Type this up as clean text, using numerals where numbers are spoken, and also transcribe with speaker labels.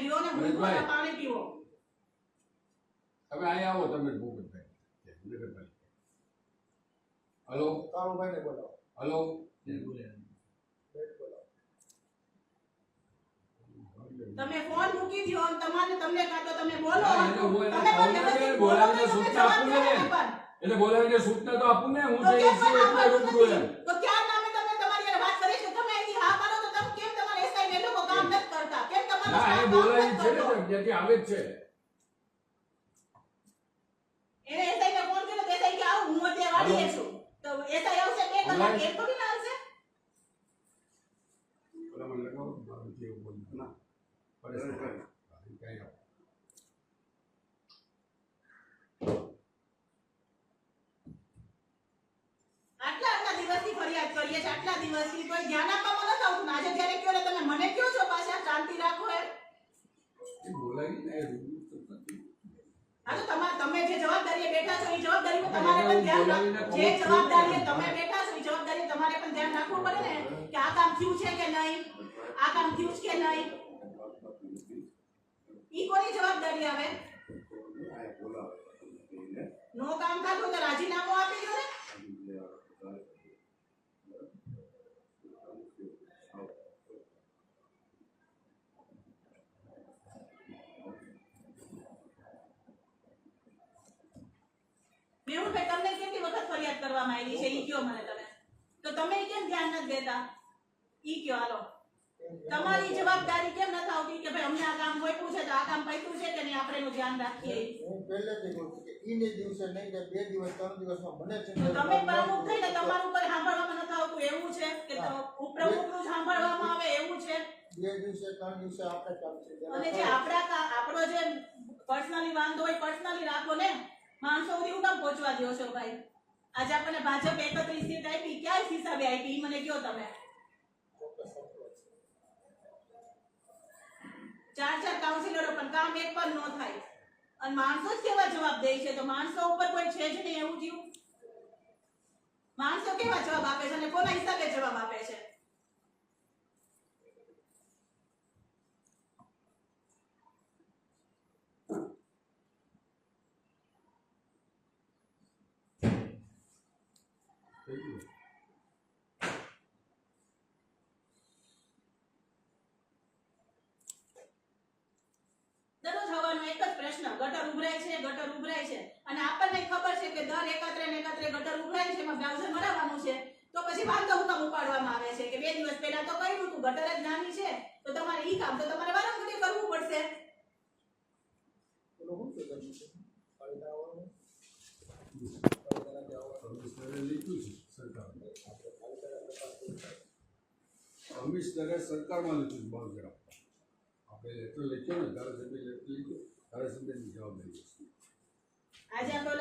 Speaker 1: લ્યો ને મૂકો પાણી પીવો
Speaker 2: તમે અહીંયા આવો તમે ભૂપતભાઈ નગરપાલિકા હલો
Speaker 3: કાળુભાઈ ને બોલાવો
Speaker 2: હલો
Speaker 1: તમે ફોન મૂકી દો તમને કાતો તમે બોલો
Speaker 2: બોલાવીને સૂચના આપું ને એટલે બોલાવીને સૂચના તો આપું ને હું જે એટલે રૂબરૂ એમ
Speaker 1: તો ક્યાં નામે તમે તમારી વાત કરી છે તમે અહીંથી હા પાડો તો તમે કેમ તમારે એસઆઈ ને લોકો કામ નથી કરતા કેમ તમારો
Speaker 2: ના એ બોલાવી છે ને જ્યાંથી આવે જ છે
Speaker 1: એને એસઆઈ ને ફોન કર્યો તો એસઆઈ કે આવ હું અત્યારે વાડીએ છું તો એસઆઈ આવશે 2 કલાક એક થોડી ના આવશે
Speaker 2: ઓલા મને લગાવો મારું જે બોલ ના પરેશાન કઈ આવો
Speaker 1: આટલા દિવસથી ફરિયાદ કરીએ છે આટલા દિવસથી કોઈ ધ્યાન આપવામાં નથી આવતું આજે જ્યારે કહો ને તમે મને કહો છો પાછા શાંતિ રાખો એ
Speaker 2: બોલાવી ને
Speaker 1: આ તો તમે જે જવાબદારીએ બેઠા છો એ જવાબદારીમાં તમારે પણ ધ્યાન જે જવાબદારીએ તમે બેઠા છો એ જવાબદારી તમારે પણ ધ્યાન રાખવું પડે ને કે આ કામ થયું છે કે નહીં આ કામ થયું છે કે નહીં ઈ કોની જવાબદારી આવે નો કામ થતું તો રાજીનામું આપી દો ને મેહુલભાઈ તમને કેટલી વખત ફરિયાદ કરવામાં આવી છે ઈ કયો મને તમે તો તમે કેમ ધ્યાન નથી દેતા ઈ કયો હાલો તમારી જવાબદારી કેમ નથી આવતી કે ભાઈ અમને આ કામ ગોઠવું છે તો આ કામ પૈતું છે કે નહીં આપણે એનું ધ્યાન રાખીએ
Speaker 3: હું પહેલેથી કહું છું કે ઈને દિવસે નહીં કે 2 દિવસ 3 દિવસમાં મને છે
Speaker 1: તમે પ્રમુખ થઈને તમારું પર સાંભળવામાં નથી આવતું એવું છે કે ઉપપ્રમુખનું સાંભળવામાં આવે એવું છે
Speaker 3: 2 દિવસે 3 દિવસે આપણે કામ છે
Speaker 1: અને જે આપણો જે પર્સનલી વાંધો હોય પર્સનલી રાખો ને માણસો સુધી હું કામ પહોંચવા દો છો ભાઈ આજે આપણને ભાજપ 31 સીટ આપી ક્યાં હિસાબે આપી ઈ મને કહો તમે 4 કાઉન્સિલરો પણ કામ એક પણ ન થાય અને માણસો જ કેવા જવાબ દે છે તો માણસો ઉપર કોઈ છે જ નહીં એવું થયું માણસો કેવા જવાબ આપે છે અને કોના હિસાબે જવાબ આપે છે દરરોજ હવાનો એક જ પ્રશ્ન ગટર ઉભરાય છે અને આપણને ખબર છે કે દર એકત્રે ગટર ઉભરાય છે એમાં બ્રાઉઝર મરાવવાનું છે તો પછી વાંધો હું કામ ઉપાડવામાં આવે છે કે 2 દિવસ પહેલા તો કર્યું હતું ગટર જ નાની છે તો તમારે ઈ કામ તો તમારે વારંવાર કરવું પડશે
Speaker 3: હું શું કરું છું પાલિકાવાળો
Speaker 2: કમિશનરે સરકારમાં લીધું બંધ કરાવતા આપણે લેટર લખ્યો ને ધારાસભ્ય લેટર લીધું ધારાસભ્યની જવાબદારી
Speaker 1: આજે આપણે